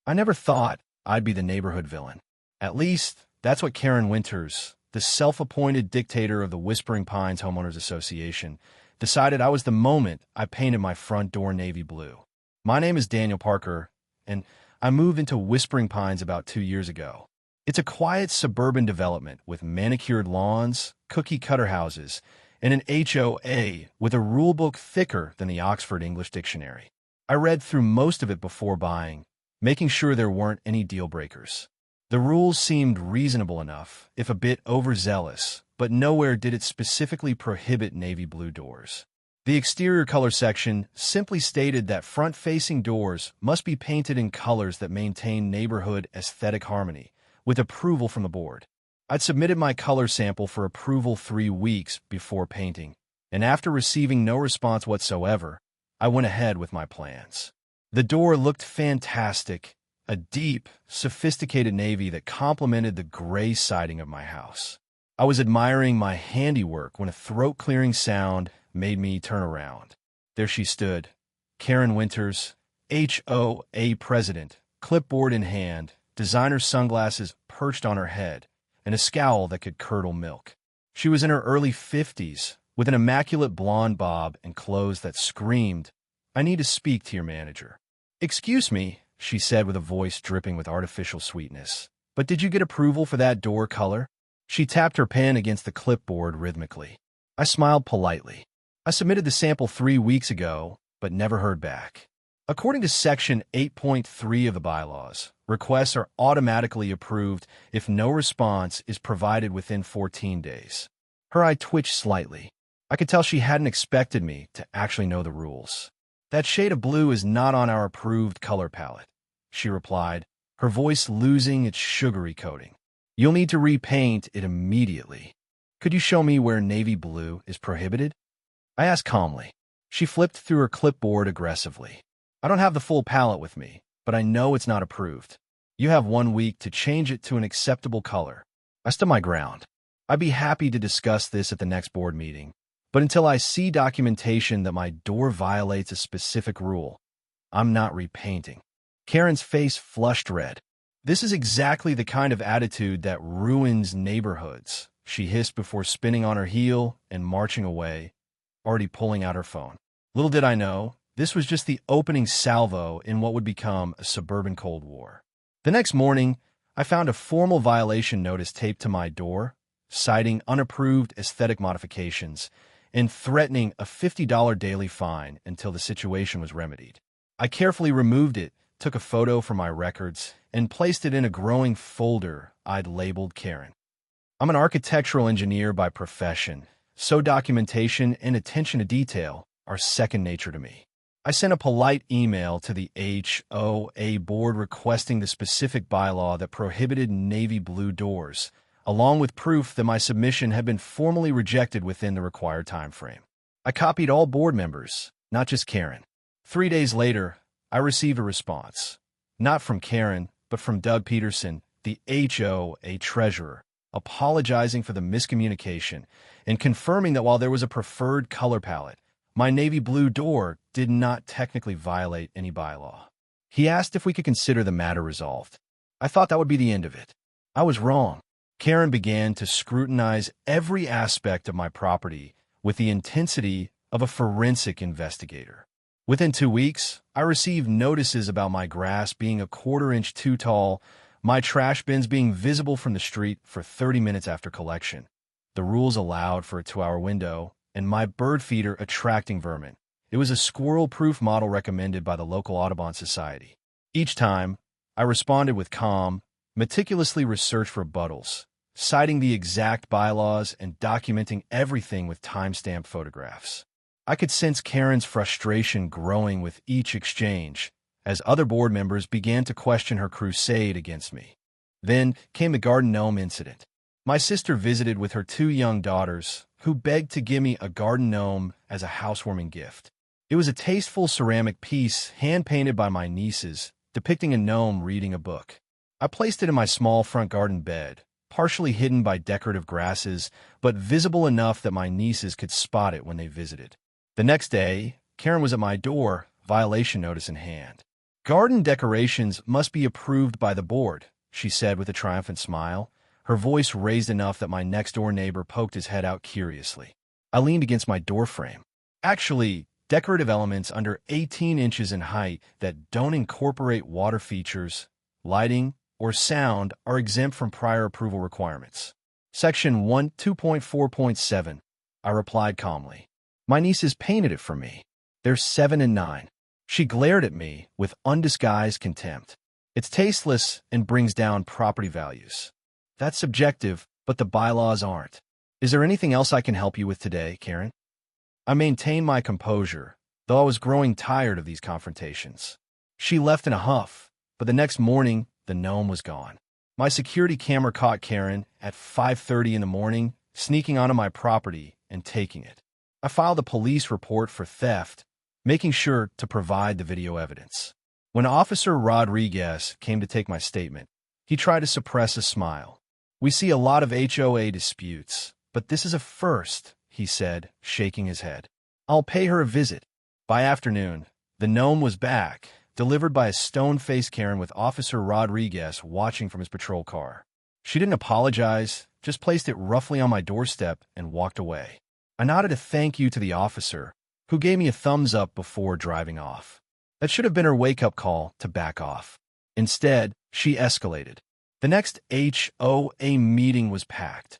I never thought I'd be the neighborhood villain. At least, that's what Karen Winters, the self-appointed dictator of the Whispering Pines Homeowners Association, decided I was the moment I painted my front door navy blue. My name is Daniel Parker, and I moved into Whispering Pines about 2 years ago. It's a quiet suburban development with manicured lawns, cookie-cutter houses, and an HOA with a rulebook thicker than the Oxford English Dictionary. I read through most of it before buying, making sure there weren't any deal breakers. The rules seemed reasonable enough, if a bit overzealous, but nowhere did it specifically prohibit navy blue doors. The exterior color section simply stated that front-facing doors must be painted in colors that maintain neighborhood aesthetic harmony, with approval from the board. I'd submitted my color sample for approval 3 weeks before painting, and after receiving no response whatsoever, I went ahead with my plans. The door looked fantastic, a deep, sophisticated navy that complemented the gray siding of my house. I was admiring my handiwork when a throat-clearing sound made me turn around. There she stood, Karen Winters, HOA president, clipboard in hand, designer sunglasses perched on her head, and a scowl that could curdle milk. She was in her early 50s, with an immaculate blonde bob and clothes that screamed, "I need to speak to your manager." "Excuse me," she said with a voice dripping with artificial sweetness, "but did you get approval for that door color?" She tapped her pen against the clipboard rhythmically. I smiled politely. I submitted the sample 3 weeks ago, but never heard back. According to Section 8.3 of the bylaws, requests are automatically approved if no response is provided within 14 days. Her eye twitched slightly. I could tell she hadn't expected me to actually know the rules. "That shade of blue is not on our approved color palette," she replied, her voice losing its sugary coating. "You'll need to repaint it immediately. Could you show me where navy blue is prohibited?" I asked calmly. She flipped through her clipboard aggressively. "I don't have the full palette with me, but I know it's not approved. You have 1 week to change it to an acceptable color." I stood my ground. "I'd be happy to discuss this at the next board meeting, but until I see documentation that my door violates a specific rule, I'm not repainting." Karen's face flushed red. "This is exactly the kind of attitude that ruins neighborhoods," she hissed before spinning on her heel and marching away, already pulling out her phone. Little did I know, this was just the opening salvo in what would become a suburban Cold War. The next morning, I found a formal violation notice taped to my door, citing unapproved aesthetic modifications and threatening a $50 daily fine until the situation was remedied. I carefully removed it, took a photo from my records, and placed it in a growing folder I'd labeled Karen. I'm an architectural engineer by profession, so documentation and attention to detail are second nature to me. I sent a polite email to the HOA board requesting the specific bylaw that prohibited navy blue doors, along with proof that my submission had been formally rejected within the required time frame. I copied all board members, not just Karen. 3 days later, I received a response, not from Karen, but from Doug Peterson, the HOA treasurer, apologizing for the miscommunication and confirming that while there was a preferred color palette, my navy blue door did not technically violate any bylaw. He asked if we could consider the matter resolved. I thought that would be the end of it. I was wrong. Karen began to scrutinize every aspect of my property with the intensity of a forensic investigator. Within 2 weeks, I received notices about my grass being a 1/4 inch too tall, my trash bins being visible from the street for 30 minutes after collection. The rules allowed for a 2-hour window, and my bird feeder attracting vermin. It was a squirrel-proof model recommended by the local Audubon Society. Each time, I responded with calm, meticulously researched rebuttals, citing the exact bylaws and documenting everything with timestamp photographs. I could sense Karen's frustration growing with each exchange, as other board members began to question her crusade against me. Then came the garden gnome incident. My sister visited with her 2 young daughters, who begged to give me a garden gnome as a housewarming gift. It was a tasteful ceramic piece hand-painted by my nieces, depicting a gnome reading a book. I placed it in my small front garden bed, partially hidden by decorative grasses, but visible enough that my nieces could spot it when they visited. The next day, Karen was at my door, violation notice in hand. Garden decorations must be approved by the board, she said with a triumphant smile, her voice raised enough that my next-door neighbor poked his head out curiously. I leaned against my doorframe. Actually, decorative elements under 18 inches in height that don't incorporate water features, lighting, or sound are exempt from prior approval requirements. Section 2.4.7, I replied calmly. My nieces painted it for me. They're 7 and 9. She glared at me with undisguised contempt. It's tasteless and brings down property values. That's subjective, but the bylaws aren't. Is there anything else I can help you with today, Karen? I maintained my composure, though I was growing tired of these confrontations. She left in a huff, but the next morning, the gnome was gone. My security camera caught Karen at 5:30 in the morning, sneaking onto my property and taking it. I filed a police report for theft, making sure to provide the video evidence. When Officer Rodriguez came to take my statement, he tried to suppress a smile. We see a lot of HOA disputes, but this is a first, he said, shaking his head. I'll pay her a visit. By afternoon, the gnome was back, delivered by a stone-faced Karen with Officer Rodriguez watching from his patrol car. She didn't apologize, just placed it roughly on my doorstep and walked away. I nodded a thank you to the officer, who gave me a thumbs up before driving off. That should have been her wake-up call to back off. Instead, she escalated. The next HOA meeting was packed,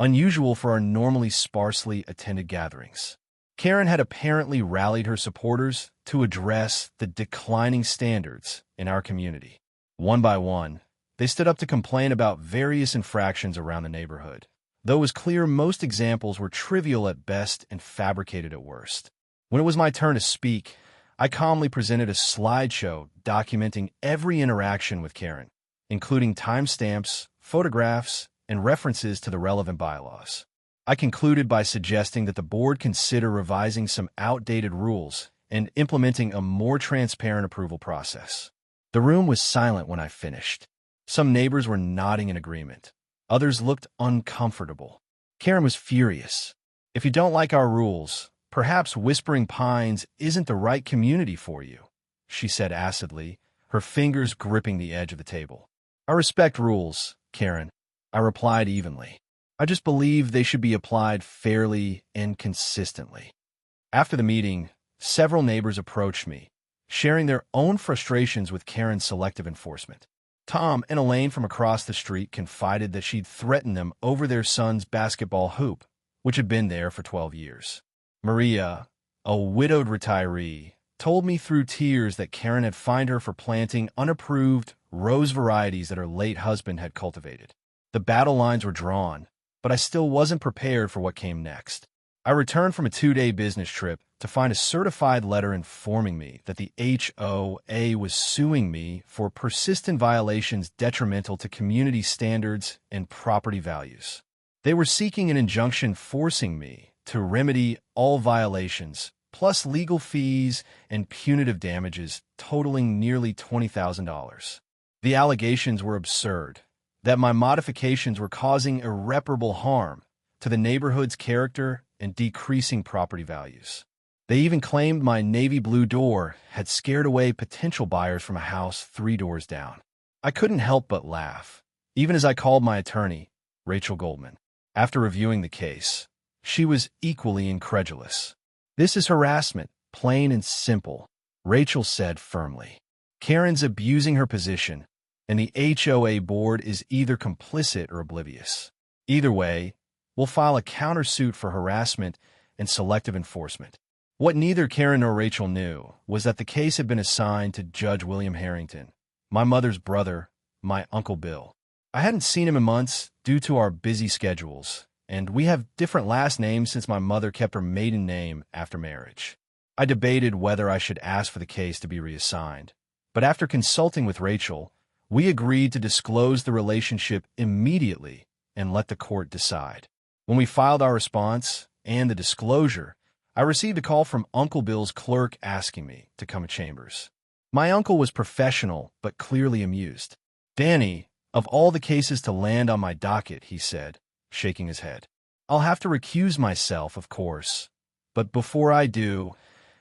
unusual for our normally sparsely attended gatherings. Karen had apparently rallied her supporters to address the declining standards in our community. One by one, they stood up to complain about various infractions around the neighborhood, though it was clear most examples were trivial at best and fabricated at worst. When it was my turn to speak, I calmly presented a slideshow documenting every interaction with Karen, including timestamps, photographs, and references to the relevant bylaws. I concluded by suggesting that the board consider revising some outdated rules and implementing a more transparent approval process. The room was silent when I finished. Some neighbors were nodding in agreement. Others looked uncomfortable. Karen was furious. If you don't like our rules, perhaps Whispering Pines isn't the right community for you, she said acidly, her fingers gripping the edge of the table. I respect rules, Karen, I replied evenly. I just believe they should be applied fairly and consistently. After the meeting, several neighbors approached me, sharing their own frustrations with Karen's selective enforcement. Tom and Elaine from across the street confided that she'd threatened them over their son's basketball hoop, which had been there for 12 years. Maria, a widowed retiree, told me through tears that Karen had fined her for planting unapproved rose varieties that her late husband had cultivated. The battle lines were drawn, but I still wasn't prepared for what came next. I returned from a 2-day business trip to find a certified letter informing me that the HOA was suing me for persistent violations detrimental to community standards and property values. They were seeking an injunction forcing me to remedy all violations, plus legal fees and punitive damages totaling nearly $20,000. The allegations were absurd, that my modifications were causing irreparable harm to the neighborhood's character and decreasing property values. They even claimed my navy blue door had scared away potential buyers from a house 3 doors down. I couldn't help but laugh, even as I called my attorney, Rachel Goldman. After reviewing the case, she was equally incredulous. This is harassment, plain and simple, Rachel said firmly. Karen's abusing her position, and the HOA board is either complicit or oblivious. Either way, we'll file a countersuit for harassment and selective enforcement. What neither Karen nor Rachel knew was that the case had been assigned to Judge William Harrington, my mother's brother, my Uncle Bill. I hadn't seen him in months due to our busy schedules, and we have different last names since my mother kept her maiden name after marriage. I debated whether I should ask for the case to be reassigned, but after consulting with Rachel, we agreed to disclose the relationship immediately and let the court decide. When we filed our response and the disclosure, I received a call from Uncle Bill's clerk asking me to come to chambers. My uncle was professional but clearly amused. "Danny, of all the cases to land on my docket," he said, shaking his head. "I'll have to recuse myself, of course. But before I do,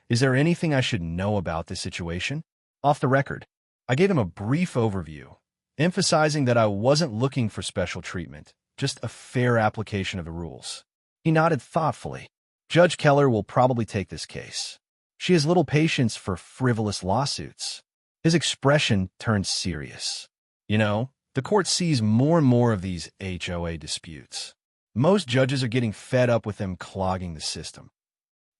is there anything I should know about this situation?" Off the record, I gave him a brief overview, emphasizing that I wasn't looking for special treatment, just a fair application of the rules. He nodded thoughtfully. Judge Keller will probably take this case. She has little patience for frivolous lawsuits. His expression turned serious. You know, the court sees more and more of these HOA disputes. Most judges are getting fed up with them clogging the system.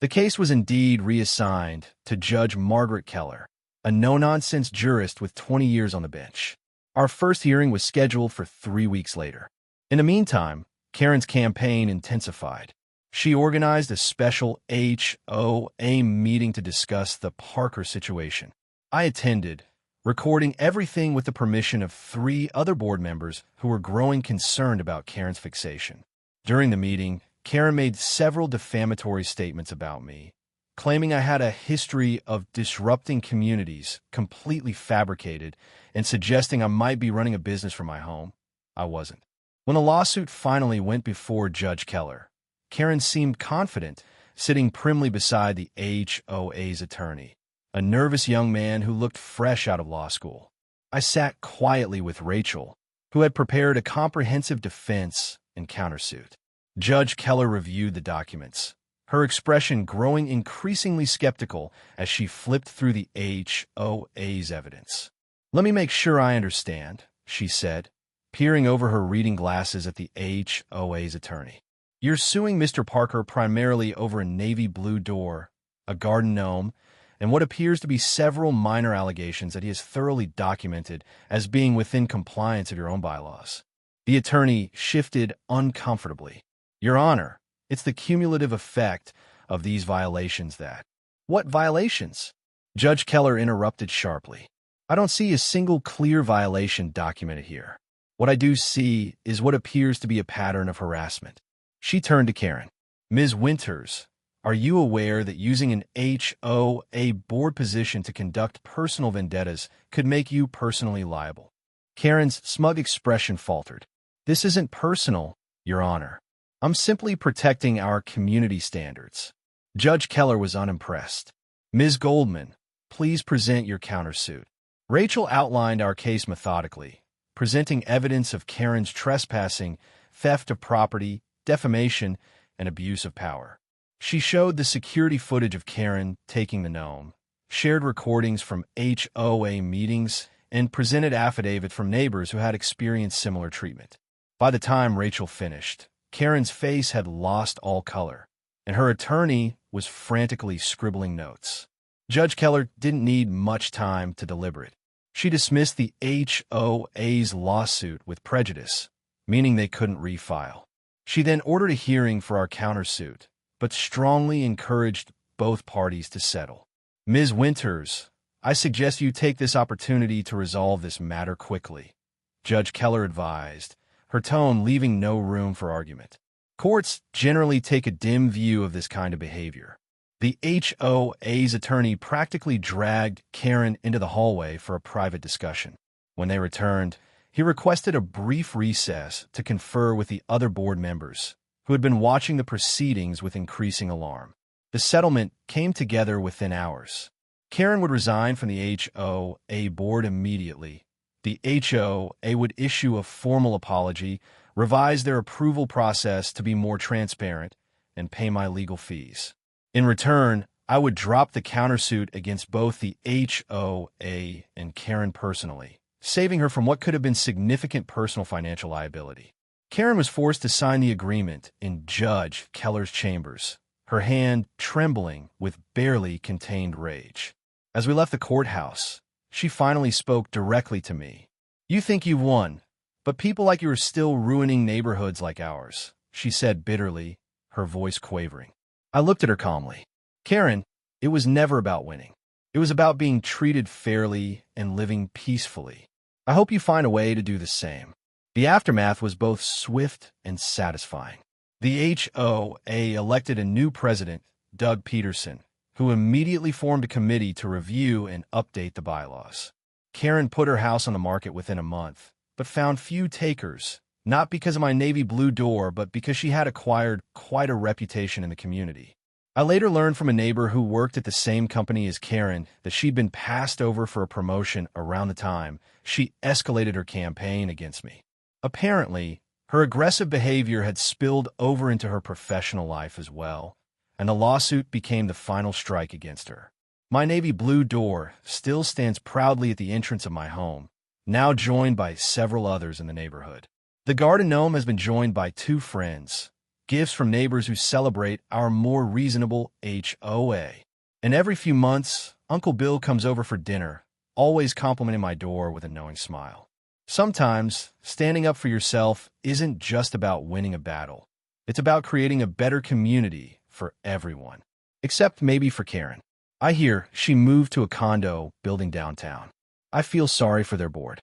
The case was indeed reassigned to Judge Margaret Keller, a no-nonsense jurist with 20 years on the bench. Our first hearing was scheduled for 3 weeks later. In the meantime, Karen's campaign intensified. She organized a special HOA meeting to discuss the Parker situation. I attended, recording everything with the permission of 3 other board members who were growing concerned about Karen's fixation. During the meeting, Karen made several defamatory statements about me, claiming I had a history of disrupting communities, completely fabricated, and suggesting I might be running a business from my home. I wasn't. When the lawsuit finally went before Judge Keller, Karen seemed confident, sitting primly beside the HOA's attorney, a nervous young man who looked fresh out of law school. I sat quietly with Rachel, who had prepared a comprehensive defense and countersuit. Judge Keller reviewed the documents, her expression growing increasingly skeptical as she flipped through the HOA's evidence. "Let me make sure I understand," she said, peering over her reading glasses at the HOA's attorney. "You're suing Mr. Parker primarily over a navy blue door, a garden gnome, and what appears to be several minor allegations that he has thoroughly documented as being within compliance of your own bylaws." The attorney shifted uncomfortably. "Your Honor, it's the cumulative effect of these violations that—" "What violations?" Judge Keller interrupted sharply. "I don't see a single clear violation documented here. What I do see is what appears to be a pattern of harassment." She turned to Karen. "Ms. Winters, are you aware that using an HOA board position to conduct personal vendettas could make you personally liable?" Karen's smug expression faltered. "This isn't personal, Your Honor. I'm simply protecting our community standards." Judge Keller was unimpressed. "Ms. Goldman, please present your countersuit." Rachel outlined our case methodically, presenting evidence of Karen's trespassing, theft of property, defamation, and abuse of power. She showed the security footage of Karen taking the gnome, shared recordings from HOA meetings, and presented affidavit from neighbors who had experienced similar treatment. By the time Rachel finished, Karen's face had lost all color, and her attorney was frantically scribbling notes. Judge Keller didn't need much time to deliberate. She dismissed the HOA's lawsuit with prejudice, meaning they couldn't refile. She then ordered a hearing for our countersuit, but strongly encouraged both parties to settle. "Ms. Winters, I suggest you take this opportunity to resolve this matter quickly," Judge Keller advised, her tone leaving no room for argument. Courts generally take a dim view of this kind of behavior. The HOA's attorney practically dragged Karen into the hallway for a private discussion. When they returned, he requested a brief recess to confer with the other board members, who had been watching the proceedings with increasing alarm. The settlement came together within hours. Karen would resign from the HOA board immediately. The HOA would issue a formal apology, revise their approval process to be more transparent, and pay my legal fees. In return, I would drop the countersuit against both the HOA and Karen personally, saving her from what could have been significant personal financial liability. Karen was forced to sign the agreement in Judge Keller's chambers, her hand trembling with barely contained rage. As we left the courthouse, she finally spoke directly to me. "You think you've won, but people like you are still ruining neighborhoods like ours," she said bitterly, her voice quavering. I looked at her calmly. "Karen, it was never about winning. It was about being treated fairly and living peacefully. I hope you find a way to do the same." The aftermath was both swift and satisfying. The HOA elected a new president, Doug Peterson, who immediately formed a committee to review and update the bylaws. Karen put her house on the market within a month, but found few takers, not because of my navy blue door, but because she had acquired quite a reputation in the community. I later learned from a neighbor who worked at the same company as Karen that she'd been passed over for a promotion around the time she escalated her campaign against me. Apparently, her aggressive behavior had spilled over into her professional life as well, and the lawsuit became the final strike against her. My navy blue door still stands proudly at the entrance of my home, now joined by several others in the neighborhood. The garden gnome has been joined by 2 friends, gifts from neighbors who celebrate our more reasonable HOA. And every few months, Uncle Bill comes over for dinner, always complimenting my door with a knowing smile. Sometimes, standing up for yourself isn't just about winning a battle. It's about creating a better community for everyone. Except maybe for Karen. I hear she moved to a condo building downtown. I feel sorry for their board.